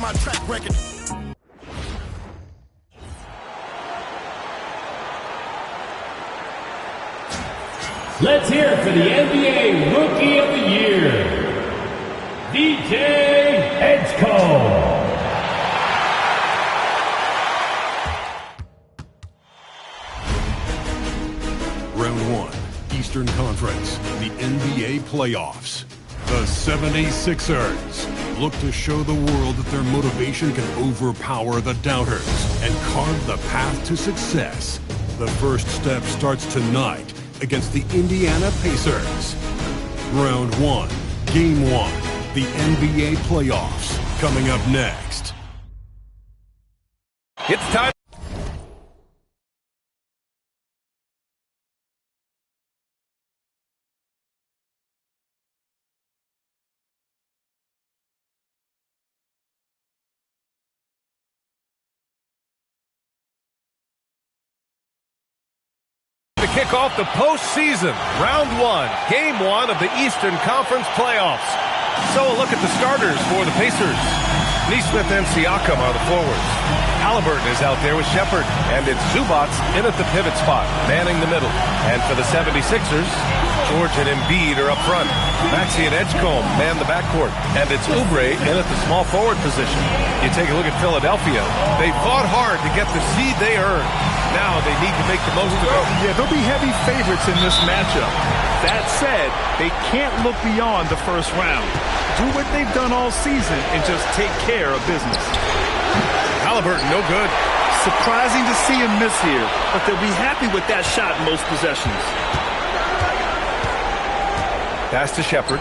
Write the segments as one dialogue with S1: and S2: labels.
S1: my track record.
S2: Let's hear it for the NBA Rookie of the Year, DJ Edgecombe.
S1: Round 1, Eastern Conference, the NBA playoffs. The 76ers look to show the world that their motivation can overpower the doubters and carve the path to success. The first step starts tonight against the Indiana Pacers. Round 1, Game 1, the NBA playoffs, coming up next.
S3: It's time. To kick off the postseason, round 1, game 1 of the Eastern Conference playoffs. So a look at the starters for the Pacers. Nesmith and Siakam are the forwards. Halliburton is out there with Shepherd, and it's Zubats in at the pivot spot, manning the middle. And for the 76ers, George and Embiid are up front. Maxey and Edgecombe man the backcourt, and it's Oubre in at the small forward position. You take a look at Philadelphia. They fought hard to get the seed they earned. Now they need to make the most of it.
S4: Yeah, they'll be heavy favorites in this matchup. That said, they can't look beyond the first round. Do what they've done all season and just take care of business.
S3: Halliburton, no good.
S4: Surprising to see him miss here, but they'll be happy with that shot in most possessions.
S3: Pass to Shepherd.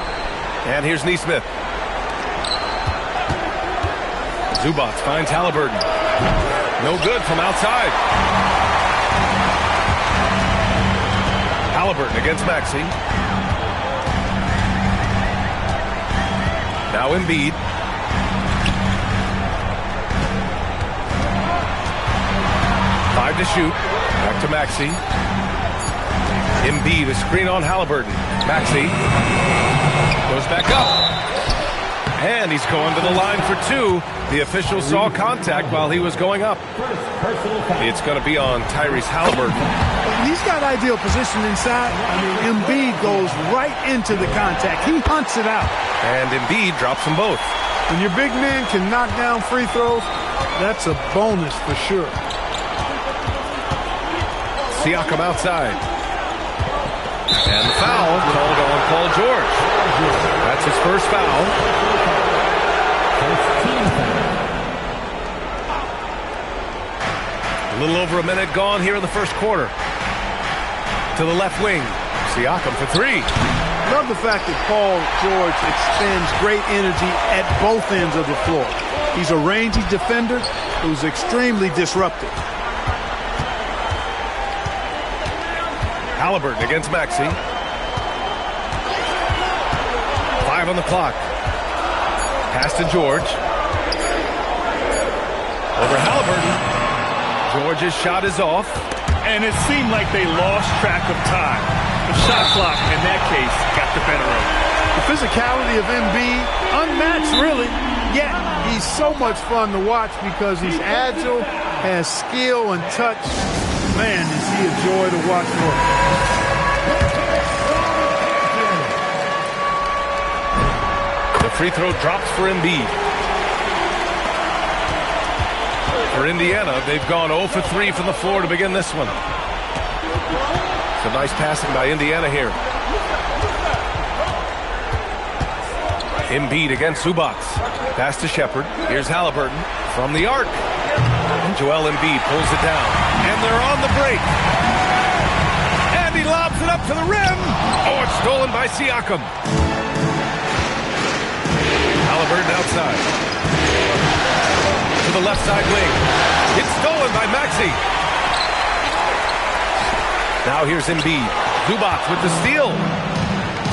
S3: And here's Nesmith. Zubats finds Halliburton. No good from outside. Halliburton against Maxey. Now Embiid. Five to shoot. Back to Maxey. Embiid, a screen on Halliburton. Maxey goes back up. And he's going to the line for 2. The official saw contact while he was going up. It's going to be on Tyrese Halliburton.
S5: He's got ideal position inside. I mean, Embiid goes right into the contact. He hunts it out.
S3: And Embiid drops them both.
S5: When your big man can knock down free throws, that's a bonus for sure.
S3: Siakam outside. And the foul called on Paul George. That's his first foul. A little over a minute gone here in the first quarter. To the left wing. Siakam for 3.
S5: Love the fact that Paul George expends great energy at both ends of the floor. He's a rangy defender who's extremely disruptive.
S3: Halliburton against Maxey. 5 on the clock. Pass to George. Over Halliburton. George's shot is off.
S4: And it seemed like they lost track of time. The shot clock, in that case, got the better of it.
S5: The physicality of Embiid, unmatched really, yet he's so much fun to watch because he's agile, has skill and touch. Man, is he a joy to watch work.
S3: The free throw drops for Embiid. For Indiana, they've gone 0 for 3 from the floor to begin this one. Some nice passing by Indiana here. Embiid against Zubats. Pass to Shepherd. Here's Halliburton from the arc. And Joel Embiid pulls it down. And they're on the break. And he lobs it up to the rim. Oh, it's stolen by Siakam. Halliburton outside. To the left side wing. It's stolen by Maxey. Now here's Embiid. Zubats with the steal.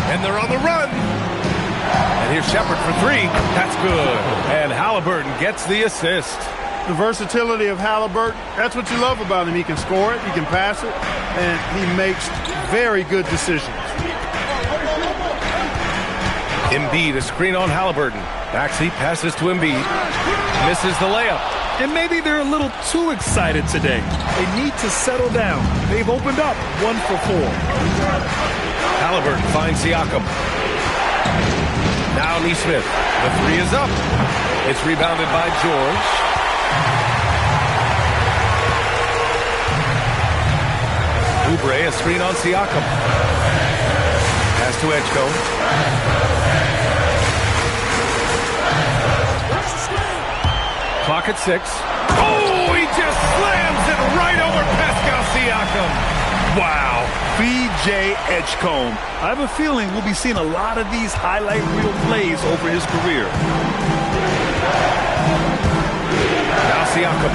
S3: And they're on the run. And here's Shepherd for 3. That's good. And Halliburton gets the assist.
S5: The versatility of Halliburton, that's what you love about him. He can score it, he can pass it, and he makes very good decisions.
S3: Embiid, a screen on Halliburton. Maxey passes to Embiid. Misses the layup.
S4: And maybe they're a little too excited today. They need to settle down. They've opened up 1 for 4.
S3: Halliburton finds Siakam. Now Neesmith. The three is up. It's rebounded by George. Oubre, a screen on Siakam. Pass to Edgecombe. Clock at 6. Oh, he just slams it right over Pascal Siakam.
S4: Wow. B.J. Edgecombe. I have a feeling we'll be seeing a lot of these highlight reel plays over his career.
S3: Now Siakam.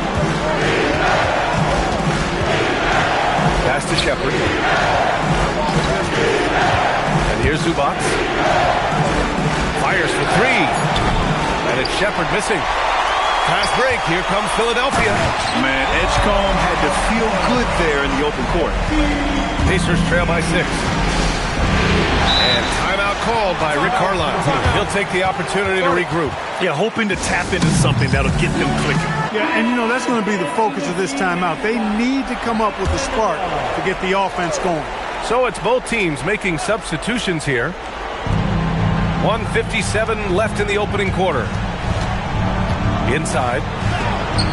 S3: Pass to Shepard. And here's Zubac. Fires for 3. And it's Shepard missing. Pass break. Here comes Philadelphia.
S4: Man, Edgecombe had to feel good there in the open court.
S3: Pacers trail by 6. And timeout called by Rick Carlisle. He'll take the opportunity to regroup.
S4: Yeah, hoping to tap into something that'll get them clicking.
S5: Yeah, and that's going to be the focus of this timeout. They need to come up with a spark to get the offense going.
S3: So it's both teams making substitutions here. 1:57 left in the opening quarter. Inside.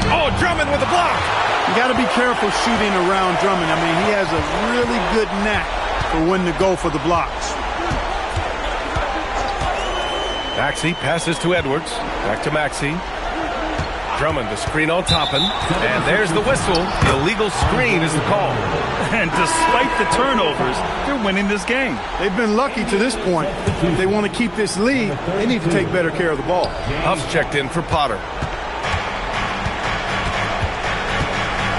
S3: Oh, Drummond with the block.
S5: You got to be careful shooting around Drummond. I mean, he has a really good knack for when to go for the blocks.
S3: Maxey passes to Edwards. Back to Maxey. Drummond, the screen on Toppin. And there's the whistle. The illegal screen is the call.
S4: And despite the turnovers, they're winning this game.
S5: They've been lucky to this point. If they want to keep this lead, they need to take better care of the ball.
S3: Huff's checked in for Potter.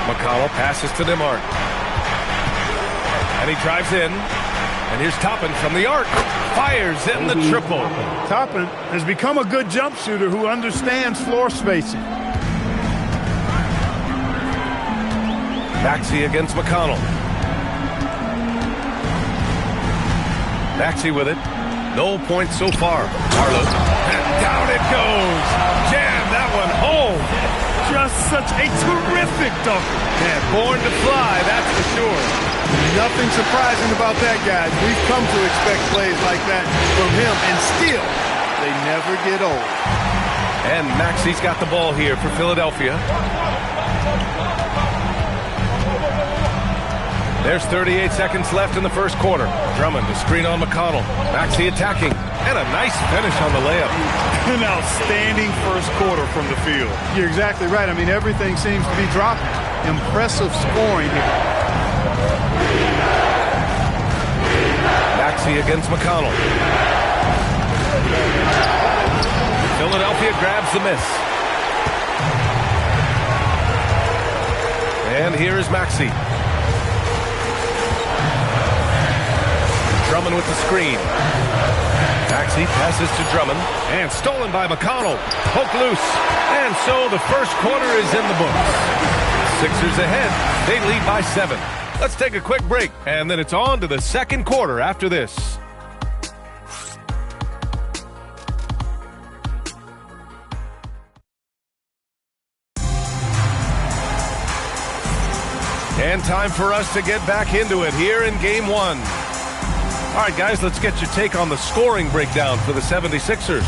S3: McConnell passes to Nembhard. And he drives in. And here's Toppin from the arc. Fires in the triple.
S5: Toppin has become a good jump shooter who understands floor spacing.
S3: Maxey against McConnell. Maxey with it. No points so far. Harlow. And down it goes. Jam that one home.
S4: Just such a terrific dunker.
S3: Man, born to fly, that's for sure.
S5: Nothing surprising about that, guys. We've come to expect plays like that from him, and still, they never get old.
S3: And Maxey's got the ball here for Philadelphia. There's 38 seconds left in the first quarter. Drummond, the screen on McConnell. Maxey attacking. And a nice finish on the layup.
S4: An outstanding first quarter from the field.
S5: You're exactly right. I mean, everything seems to be dropping. Impressive scoring here.
S3: Maxey against McConnell. Philadelphia grabs the miss. And here is Maxey. Drummond with the screen. Maxey passes to Drummond. And stolen by McConnell. Poke loose. And so the first quarter is in the books. Sixers ahead. They lead by 7. Let's take a quick break, and then it's on to the second quarter after this. And time for us to get back into it here in Game 1. All right, guys, let's get your take on the scoring breakdown for the 76ers.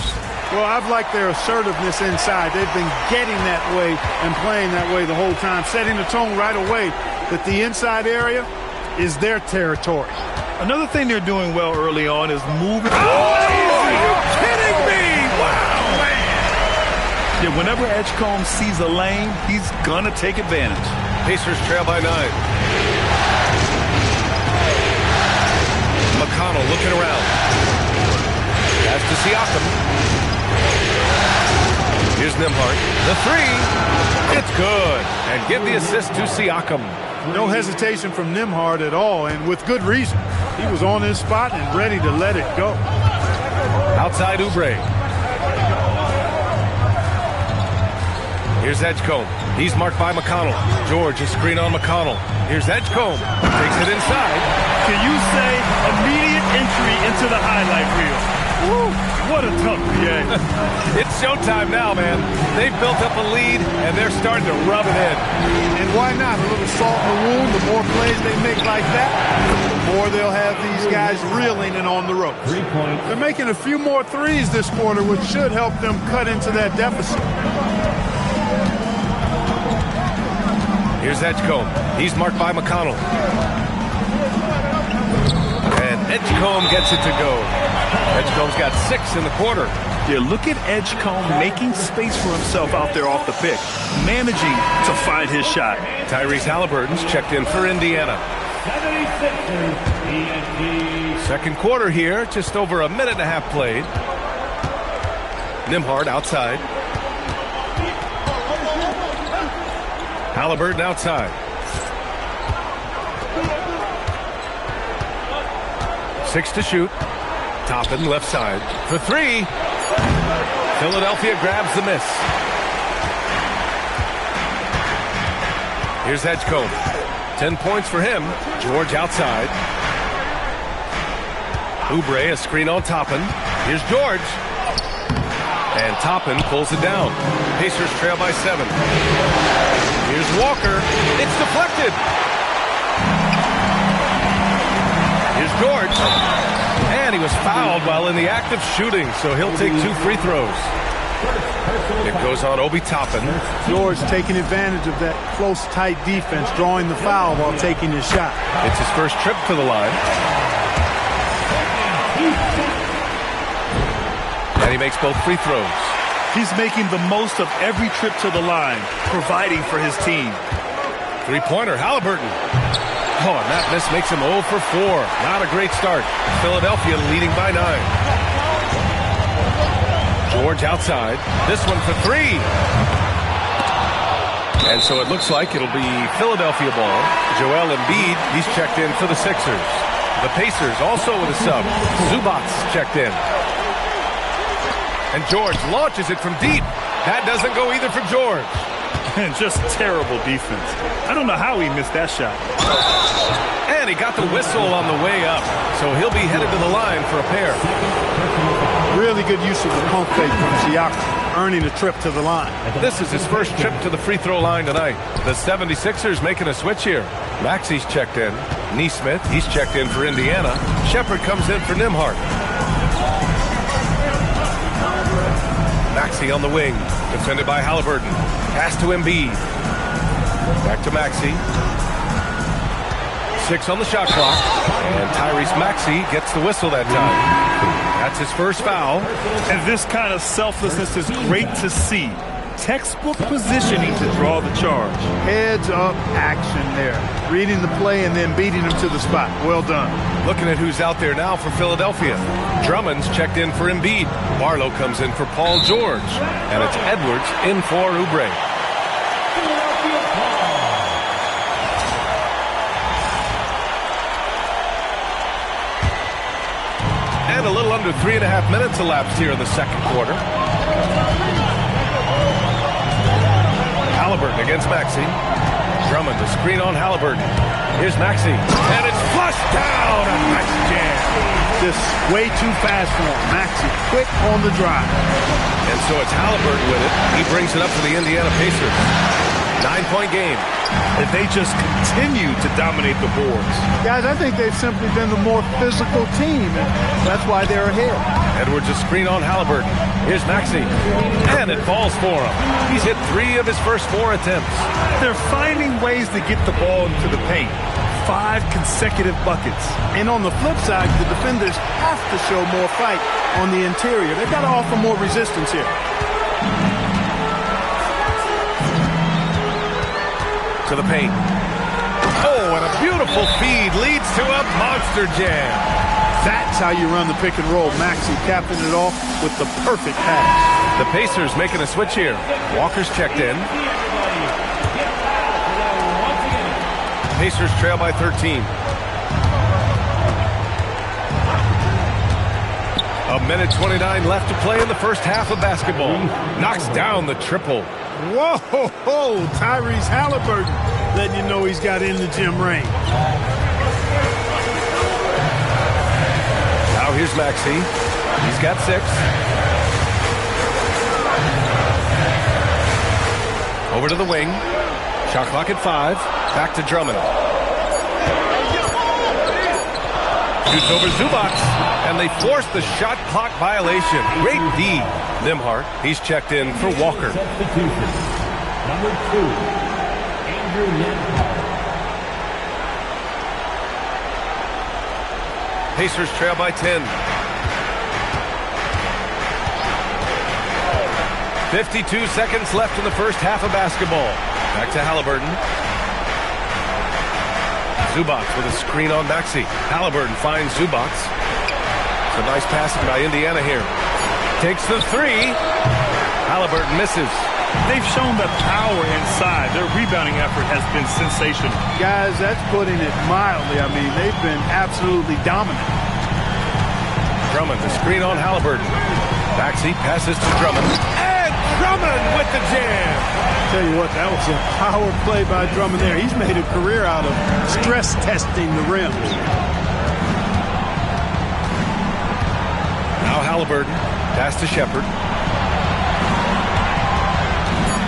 S5: Well, I've liked their assertiveness inside. They've been getting that way and playing that way the whole time, setting the tone right away that the inside area is their territory.
S4: Another thing they're doing well early on is moving.
S3: Oh, are you kidding me? Wow, man.
S4: Yeah, whenever Edgecombe sees a lane, he's going to take advantage.
S3: Pacers trail by 9. McConnell looking around. Pass to Siakam. Here's Nembhard. The 3. It's good. And give the assist to Siakam.
S5: No hesitation from Nembhard at all, and with good reason. He was on his spot and ready to let it go.
S3: Outside Oubre. Here's Edgecombe. He's marked by McConnell. George, a screen on McConnell. Here's Edgecombe. Takes it inside.
S4: Can you say immediate entry into the highlight reel? Woo! What a tough PA.
S3: It's showtime now, man. They've built up a lead, and they're starting to rub it in.
S5: And why not? A little salt in the wound. The more plays they make like that, the more they'll have these guys reeling and on the ropes.
S2: 3 points.
S5: They're making a few more threes this quarter, which should help them cut into that deficit.
S3: Here's Edgecombe. He's marked by McConnell. And Edgecombe gets it to go. Edgecombe's got 6 in the quarter.
S4: Yeah, look at Edgecombe making space for himself out there off the pick, managing to find his shot.
S3: Tyrese Halliburton's checked in for Indiana.
S2: 76ers, ENT.
S3: Second quarter here, just over a minute and a half played. Nembhard outside. Halliburton outside. 6 to shoot. Toppin left side for 3. Philadelphia grabs the miss. Here's Edgecombe. 10 points for him. George outside. Oubre a screen on Toppin. Here's George. And Toppin pulls it down. Pacers trail by 7. Here's Walker. It's deflected. Here's George. And he was fouled while in the act of shooting, so he'll take 2 free throws. It goes on Obi Toppin.
S5: George taking advantage of that close, tight defense, drawing the foul while taking his shot.
S3: It's his first trip to the line. And he makes both free throws.
S4: He's making the most of every trip to the line, providing for his team.
S3: Three-pointer, Halliburton. Oh, and that miss makes him 0 for 4. Not a great start. Philadelphia leading by 9. George outside. This one for 3. And so it looks like it'll be Philadelphia ball. Joel Embiid, he's checked in for the Sixers. The Pacers also with a sub. Zubats checked in. And George launches it from deep. That doesn't go either for George.
S4: And just terrible defense. I don't know how he missed that shot.
S3: And he got the whistle on the way up. So he'll be headed to the line for a pair.
S5: Really good use of the pump fake from Siakam, earning a trip to the line.
S3: This is his first trip to the free throw line tonight. The 76ers making a switch here. Maxi's checked in. Neesmith, he's checked in for Indiana. Shepard comes in for Nembhard. Maxey on the wing, defended by Halliburton. Pass to Embiid. Back to Maxey. 6 on the shot clock. And Tyrese Maxey gets the whistle that time. That's his first foul.
S4: And this kind of selflessness is great to see. Textbook positioning to draw the charge.
S5: Heads up action there. Reading the play and then beating him to the spot. Well done.
S3: Looking at who's out there now for Philadelphia. Drummond's checked in for Embiid. Barlow comes in for Paul George. And it's Edwards in for Oubre. And a little under 3.5 minutes elapsed here in the second quarter. Halliburton against Maxey. Drummond, the screen on Halliburton. Here's Maxey. And it's flushed down. A nice jam.
S5: Just way too fast for him. Maxey quick on the drive.
S3: And so it's Halliburton with it. He brings it up to the Indiana Pacers. 9-point game.
S4: And they just continue to dominate the boards.
S5: Guys, I think they've simply been the more physical team, and that's why they're ahead.
S3: Edwards a screen on Halliburton. Here's Maxey. And it falls for him. He's hit 3 of his first 4 attempts.
S4: They're finding ways to get the ball into the paint. 5 consecutive buckets.
S5: And on the flip side, the defenders have to show more fight on the interior. They've got to offer more resistance here.
S3: To the paint. Oh, and a beautiful feed leads to a monster jam.
S5: That's how you run the pick and roll. Maxey capping it off with the perfect pass.
S3: The Pacers making a switch here. Walker's checked in. Pacers trail by 13. A minute 29 left to play in the first half of basketball. Knocks down the triple.
S5: Whoa, Tyrese Halliburton letting you know he's got in the gym range.
S3: Now here's Maxey. He's got 6. Over to the wing. Shot clock at 5. Back to Drummond. Shoots over Zubac, and they force the shot clock violation. Great D. Nimhart, he's checked in for Walker.
S2: Substitution. Number 2, Andrew Nimhart.
S3: Pacers trail by 10. 52 seconds left in the first half of basketball. Back to Halliburton. Zubac with a screen on Maxey. Halliburton finds Zubac. It's a nice passing by Indiana here. Takes the 3. Halliburton misses.
S4: They've shown the power inside. Their rebounding effort has been sensational.
S5: Guys, that's putting it mildly. I mean, they've been absolutely dominant.
S3: Drummond, the screen on Halliburton. Maxey passes to Drummond. And Drummond with the jam.
S5: Tell you what, that was a power play by Drummond there. He's made a career out of stress testing the rim.
S3: Now Halliburton. Pass to Shepherd.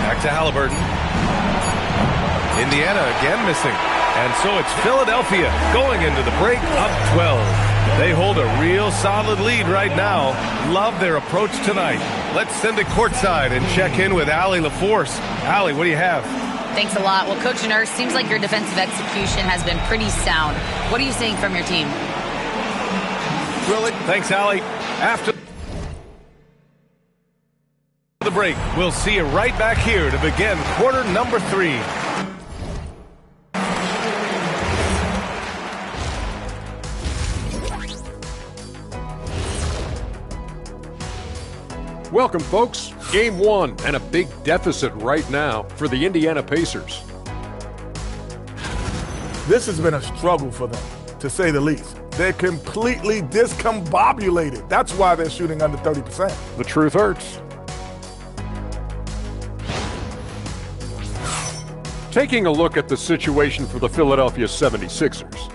S3: Back to Halliburton. Indiana again missing. And so it's Philadelphia going into the break up 12. They hold a real solid lead right now. Love their approach tonight. Let's send it courtside and check in with Allie LaForce. Allie, what do you have?
S6: Thanks a lot. Well, Coach Nurse, seems like your defensive execution has been pretty sound. What are you seeing from your team?
S3: Really? Thanks, Allie. After the break, we'll see you right back here to begin quarter number 3.
S7: Welcome, folks. Game 1 and a big deficit right now for the Indiana Pacers.
S8: This has been a struggle for them, to say the least. They're completely discombobulated. That's why they're shooting under 30%.
S7: The truth hurts. Taking a look at the situation for the Philadelphia 76ers.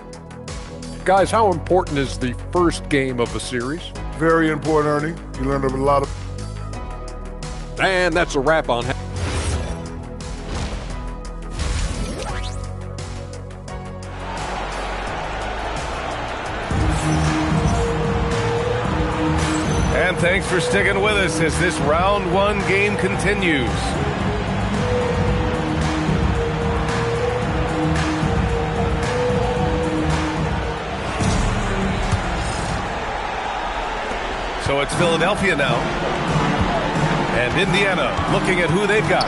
S7: Guys, how important is the first game of the series?
S8: Very important, Ernie. You learned a lot of...
S7: And that's a wrap on...
S3: And thanks for sticking with us as this round 1 game continues. So it's Philadelphia now. And Indiana looking at who they've got.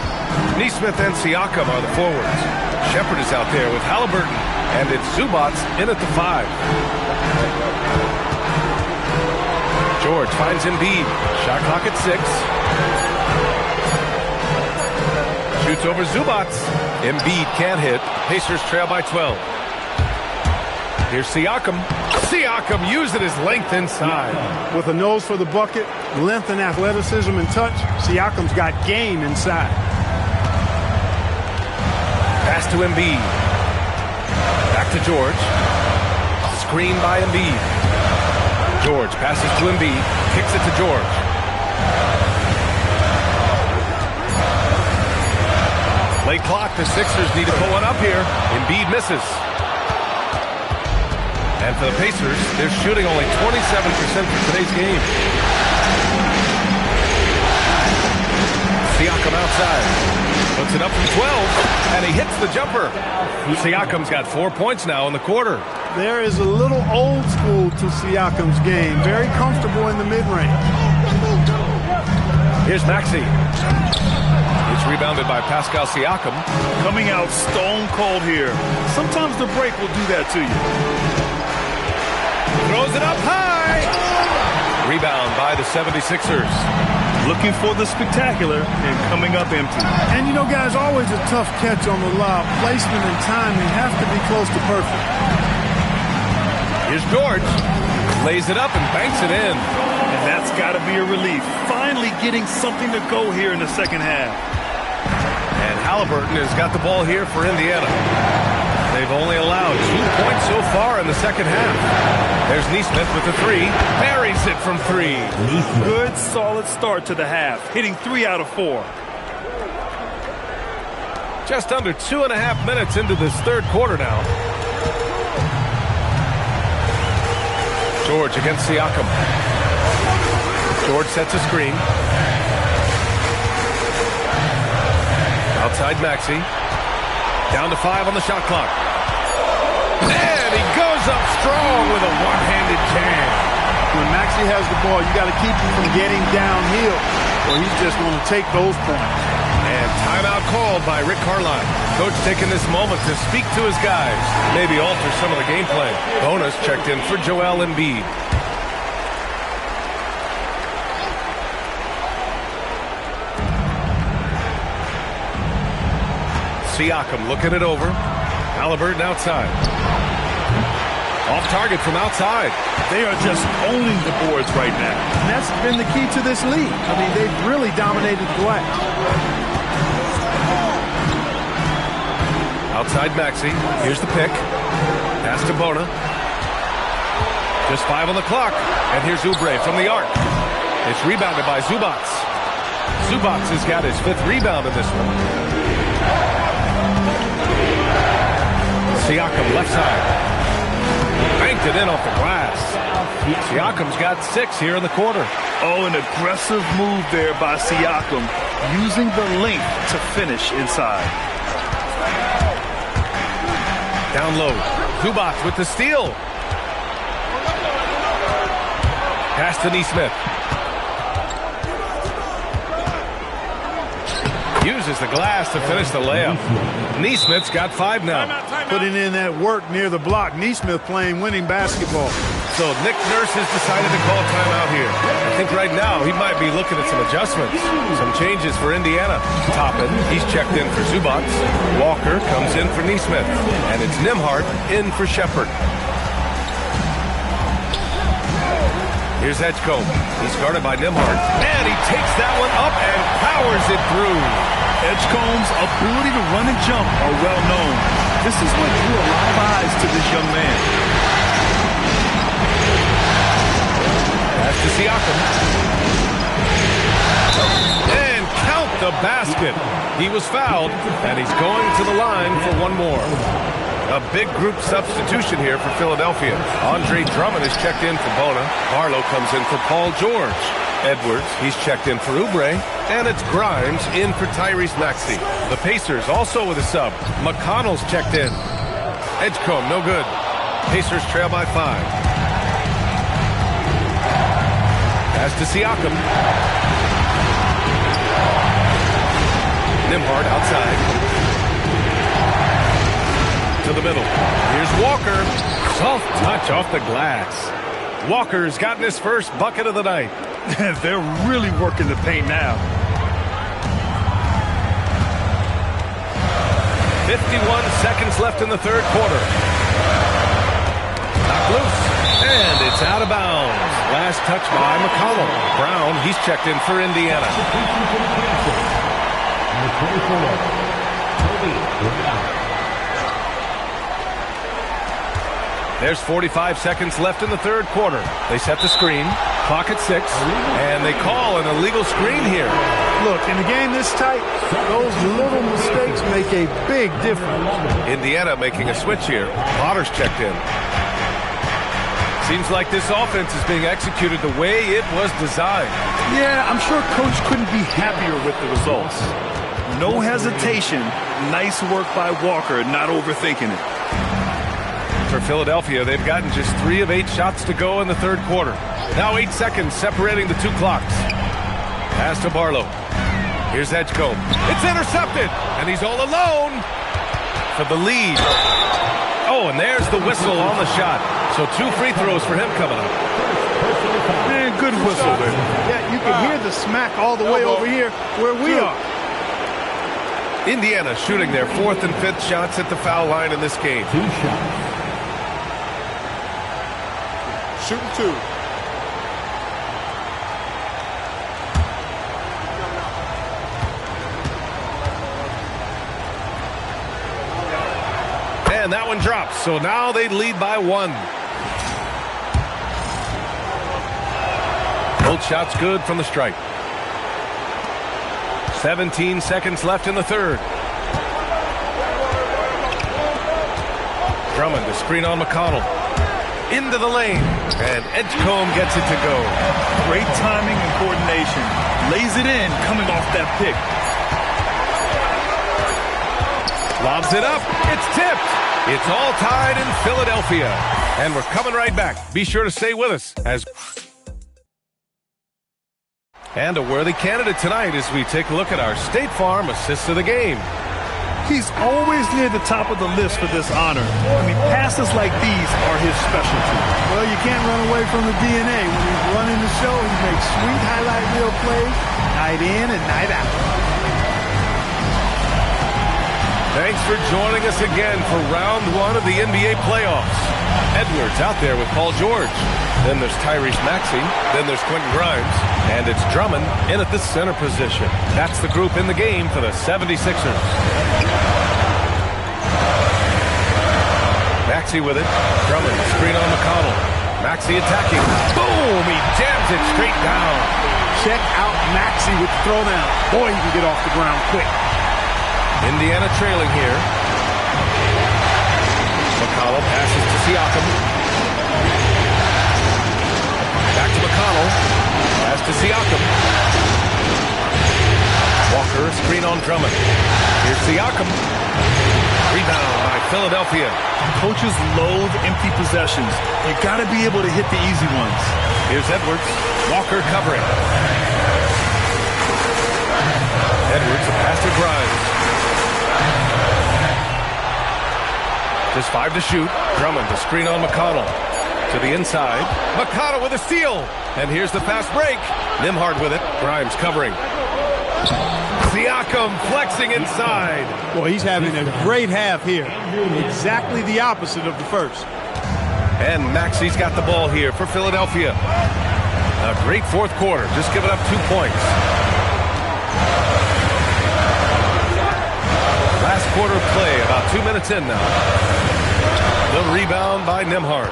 S3: Nesmith and Siakam are the forwards. Shepherd is out there with Halliburton. And it's Zubac in at the 5. George finds Embiid. Shot clock at 6. Shoots over Zubac. Embiid can't hit. Pacers trail by 12. Here's Siakam. Siakam using his length inside.
S5: With a nose for the bucket, length and athleticism and touch, Siakam's got game inside.
S3: Pass to Embiid. Back to George. Screen by Embiid. George passes to Embiid. Kicks it to George. Late clock. The Sixers need to put one up here. Embiid misses. And for the Pacers, they're shooting only 27% for today's game. Siakam outside. Puts it up from 12, and he hits the jumper. Siakam's got 4 points now in the quarter.
S5: There is a little old school to Siakam's game. Very comfortable in the mid-range.
S3: Here's Maxey. It's rebounded by Pascal Siakam.
S4: Coming out stone cold here. Sometimes the break will do that to you.
S3: Throws it up high. Rebound by the 76ers.
S4: Looking for the spectacular and coming up empty.
S5: And you know, guys, always a tough catch on the lob. Placement and timing have to be close to perfect.
S3: Here's George. Lays it up and banks it in.
S4: And that's got to be a relief. Finally getting something to go here in the second half.
S3: And Halliburton has got the ball here for Indiana. They've only allowed 2 points so far in the second half. There's Neesmith with the three. Buries it from three.
S4: Good, solid start to the half, hitting 3 out of 4.
S3: Just under 2.5 minutes into this third quarter now. George against Siakam. George sets a screen. Outside Maxey. Down to 5 on the shot clock. And he goes up strong with a one-handed jam.
S5: When Maxey has the ball, you got to keep him from getting downhill, or he's just going to take those points.
S3: And timeout called by Rick Carlisle. Coach taking this moment to speak to his guys. Maybe alter some of the gameplay. Bonus checked in for Joel Embiid. Siakam looking it over. Halliburton outside. Off target from outside.
S4: They are just owning the boards right now.
S5: And that's been the key to this league. I mean, they've really dominated the glass.
S3: Outside Maxey. Here's the pick. Pass to Bona. Just 5 on the clock. And here's Oubre from the arc. It's rebounded by Zubats. Zubats has got his 5th rebound in this one. Siakam left side. Banked it in off the glass. Siakam's got 6 here in the quarter.
S4: Oh, an aggressive move there by Siakam, using the length to finish inside.
S3: Down low. Zubats with the steal. Pass to Neesmith. Uses the glass to finish the layup. Neesmith's got 5 now.
S5: Putting in that work near the block. Neesmith playing winning basketball.
S3: So Nick Nurse has decided to call timeout here. I think right now he might be looking at some adjustments. Some changes for Indiana. Toppin, he's checked in for Zubats. Walker comes in for Neesmith. And it's Nembhard in for Shepard. Here's Edgecombe. He's guarded by Nembhard. And he takes that one up and powers it through.
S4: Edgecombe's ability to run and jump are well known. This is what drew a lot of eyes to this young man.
S3: Pass to Siakam. And count the basket. He was fouled, and he's going to the line for one more. A big group substitution here for Philadelphia. Andre Drummond is checked in for Bona. Barlow comes in for Paul George. Edwards, he's checked in for Oubre. And it's Grimes in for Tyrese Maxey. The Pacers also with a sub. McConnell's checked in. Edgecombe, no good. Pacers trail by 5. Pass to Siakam. Nembhard outside. To the middle. Here's Walker. Soft touch off the glass. Walker's gotten his first bucket of the night.
S4: They're really working the paint now.
S3: 51 seconds left in the third quarter. Knocked loose. And it's out of bounds. Last touch by McConnell. Brown, he's checked in for Indiana. There's 45 seconds left in the third quarter. They set the screen. Clock at 6. And they call an illegal screen here.
S5: Look, in a game this tight, those little mistakes make a big difference.
S3: Indiana making a switch here. Potter's checked in. Seems like this offense is being executed the way it was designed.
S4: Yeah, I'm sure Coach couldn't be happier with the results. No hesitation. Nice work by Walker, not overthinking it.
S3: For Philadelphia, they've gotten just 3 of 8 shots to go in the third quarter. Now 8 seconds separating the 2 clocks. Pass to Barlow. Here's Edgecombe. It's intercepted, and he's all alone for the lead. Oh, and there's the whistle on the shot. So 2 free throws for him coming up.
S4: Man, good whistle there.
S5: Yeah, you can hear the smack all the way over here where we are.
S3: Indiana shooting their 4th and 5th shots at the foul line in this game.
S2: 2 shots.
S8: Shooting 2.
S3: And that one drops. So now they lead by 1. Both shots good from the stripe. 17 seconds left in the third. Drummond to screen on McConnell. Into the lane. And Edgecombe gets it to go.
S4: Great timing and coordination. Lays it in coming off that pick.
S3: Lobs it up. It's tipped. It's all tied in Philadelphia. And we're coming right back. Be sure to stay with us as... And a worthy candidate tonight as we take a look at our State Farm assist of the game.
S4: He's always near the top of the list for this honor. I mean, passes like these are his specialty.
S5: Well, you can't run away from the DNA. When he's running the show, he makes sweet highlight reel plays night in and night out.
S3: Thanks for joining us again for round 1 of the NBA playoffs. Edwards out there with Paul George. Then there's Tyrese Maxey. Then there's Quentin Grimes. And it's Drummond in at the center position. That's the group in the game for the 76ers. Maxey with it. Drummond, screen on McConnell. Maxey attacking. Boom! He jams it straight down.
S5: Check out Maxey with the throwdown. Boy, he can get off the ground quick.
S3: Indiana trailing here. McConnell passes to Siakam. Back to McConnell. Pass to Siakam. Walker, screen on Drummond. Here's Siakam. Rebound by Philadelphia.
S4: Coaches loathe empty possessions. You got to be able to hit the easy ones.
S3: Here's Edwards. Walker covering. Edwards, a pass to Grimes. Just 5 to shoot. Drummond to screen on McConnell. To the inside. McConnell with a steal. And here's the fast break. Nembhard with it. Grimes covering. Siakam flexing inside.
S5: Boy, he's having a great half here. Exactly the opposite of the first.
S3: And Maxey's got the ball here for Philadelphia. A great fourth quarter. Just giving up 2 points. Last quarter of play, about 2 minutes in now. The rebound by Nembhard.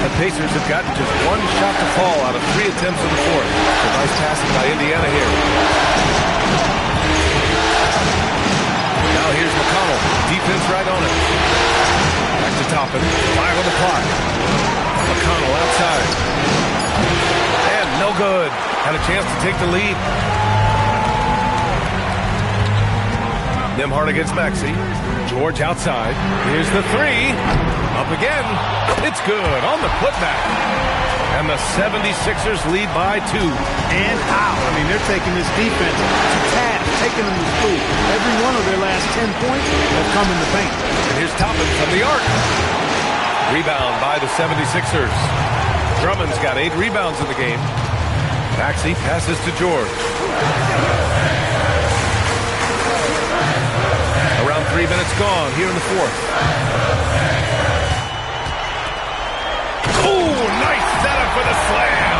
S3: The Pacers have gotten just 1 shot to fall out of 3 attempts in the fourth. A nice passing by Indiana here. Now here's McConnell. Defense right on it. Back to Toppin. 5 on the clock. McConnell outside. And no good. Had a chance to take the lead. Nembhard against Maxey. George outside. Here's the 3. Up again. It's good on the putback. And the 76ers lead by 2.
S5: And how? I mean, they're taking this defense to task, taking them to school. Every one of their last 10 points has come in the paint.
S3: And here's Toppin from the arc. Rebound by the 76ers. Drummond's got 8 rebounds in the game. Maxey passes to George. Around 3 minutes gone here in the fourth. Oh, nice setup for the slam.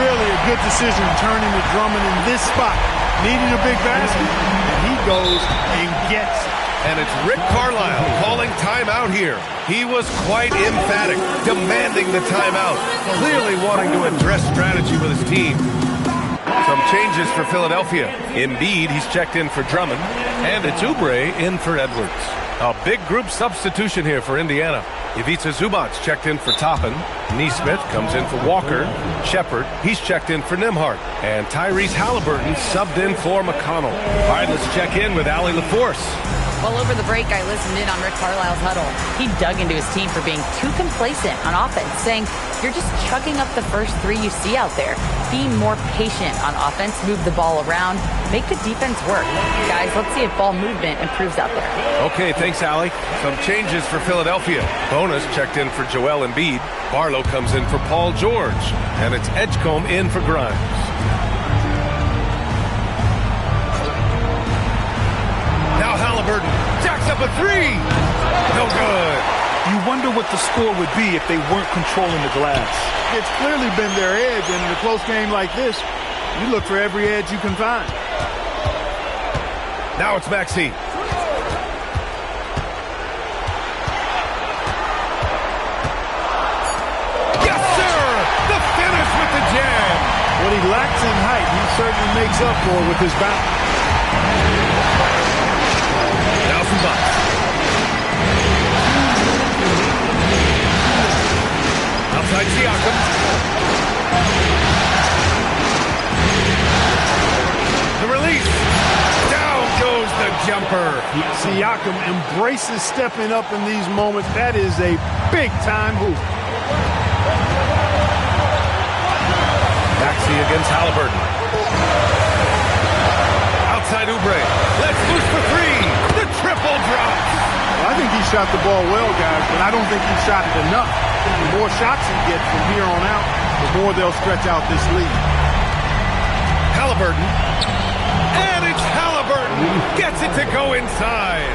S5: Really a good decision turning to Drummond in this spot. Needed a big basket, and he goes and gets it.
S3: And it's Rick Carlisle calling timeout here. He was quite emphatic, demanding the timeout, clearly wanting to address strategy with his team. Some changes for Philadelphia. Embiid, he's checked in for Drummond, and it's Oubre in for Edwards. A big group substitution here for Indiana. Ivica Zubac's checked in for Toppin. Nesmith comes in for Walker. Shepard, he's checked in for Nembhard. And Tyrese Halliburton subbed in for McConnell. All right, let's check in with Allie LaForce.
S6: Well, over the break, I listened in on Rick Carlisle's huddle. He dug into his team for being too complacent on offense, saying, you're just chugging up the first 3 you see out there. Be more patient on offense, move the ball around, make the defense work. Guys, let's see if ball movement improves out there.
S3: Okay, thanks, Allie. Some changes for Philadelphia. Bonus checked in for Joel Embiid. Barlow comes in for Paul George. And it's Edgecombe in for Grimes. Now Halliburton jacks up a 3. No good.
S4: You wonder what the score would be if they weren't controlling the glass.
S5: It's clearly been their edge, and in a close game like this, you look for every edge you can find.
S3: Now it's Maxey.
S5: What he lacks in height, he certainly makes up for with his bounce.
S3: Now some Bucks. Outside Siakam. The release. Down goes the jumper.
S5: Siakam embraces stepping up in these moments. That is a big-time hoop.
S3: Maxey against Halliburton. Outside Oubre. Let's loose for three. The triple drop.
S5: Well, I think he shot the ball well, guys, but I don't think he shot it enough. The more shots he gets from here on out, the more they'll stretch out this lead.
S3: Halliburton. And it's Halliburton. Gets it to go inside.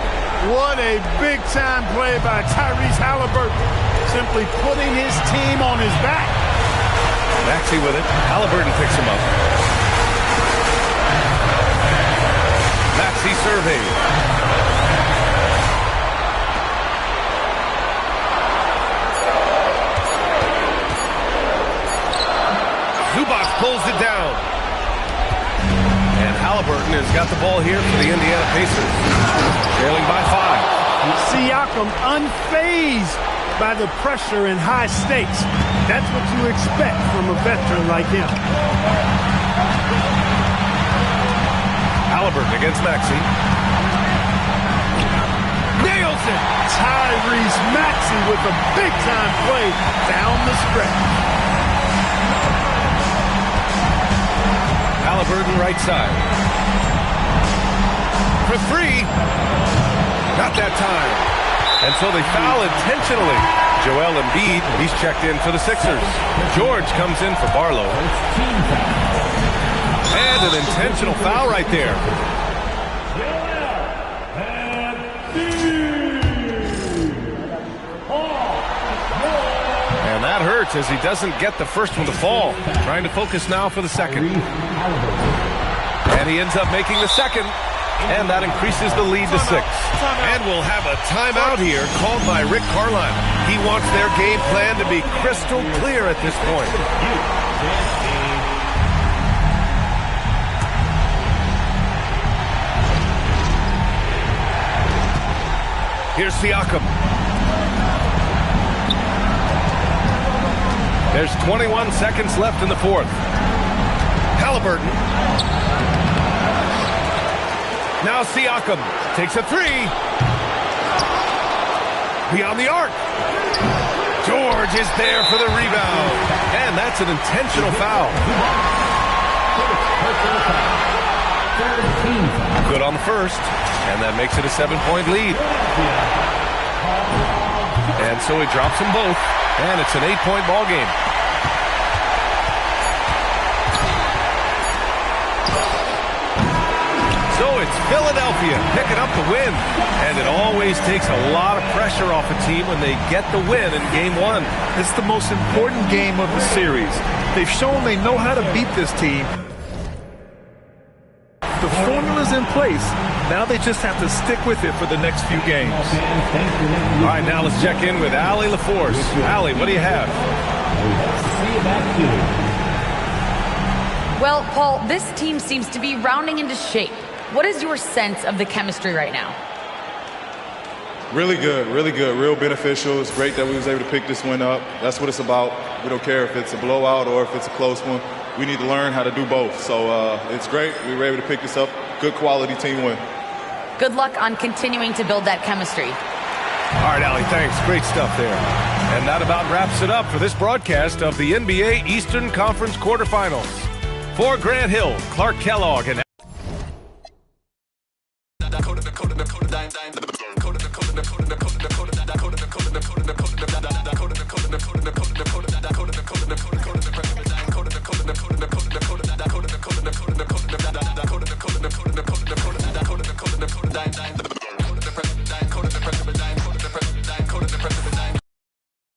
S5: What a big-time play by Tyrese Halliburton. Simply putting his team on his back.
S3: Maxey with it. Halliburton picks him up. Maxey surveyed. Zubac pulls it down. And Halliburton has got the ball here for the Indiana Pacers. Trailing by 5.
S5: Siakam unfazed by the pressure and high stakes. That's what you expect from a veteran like him.
S3: Halliburton against Maxey. Nails it!
S5: Tyrese Maxey with a big-time play down the stretch.
S3: Halliburton right side. For three. Not that time. And so they foul intentionally. Joel Embiid, he's checked in for the Sixers. George comes in for Barlow. And an intentional foul right there. And that hurts as he doesn't get the first one to fall. Trying to focus now for the second. And he ends up making the second. And that increases the lead to 6. And we'll have a timeout here called by Rick Carlisle. He wants their game plan to be crystal clear at this point. Here's Siakam. There's 21 seconds left in the fourth. Halliburton. Now Siakam takes a three. Beyond the arc. George is there for the rebound. And that's an intentional foul. Good on the first. And that makes it a 7-point lead. And so he drops them both. And it's an 8-point ball game. So it's Philadelphia picking up the win. And it always takes a lot of pressure off a team when they get the win in Game 1.
S4: It's the most important game of the series. They've shown they know how to beat this team. The formula's in place. Now they just have to stick with it for the next few games.
S3: All right, now let's check in with Allie LaForce. Allie, what do you have?
S6: Well, Paul, this team seems to be rounding into shape. What is your sense of the chemistry right now?
S9: Really good, real beneficial. It's great that we was able to pick this one up. That's what it's about. We don't care if it's a blowout or if it's a close one. We need to learn how to do both. So it's great. We were able to pick this up. Good quality team win.
S6: Good luck on continuing to build that chemistry.
S3: All right, Allie, thanks. Great stuff there. And that about wraps it up for this broadcast of the NBA Eastern Conference quarterfinals. For Grant Hill, Clark Kellogg, and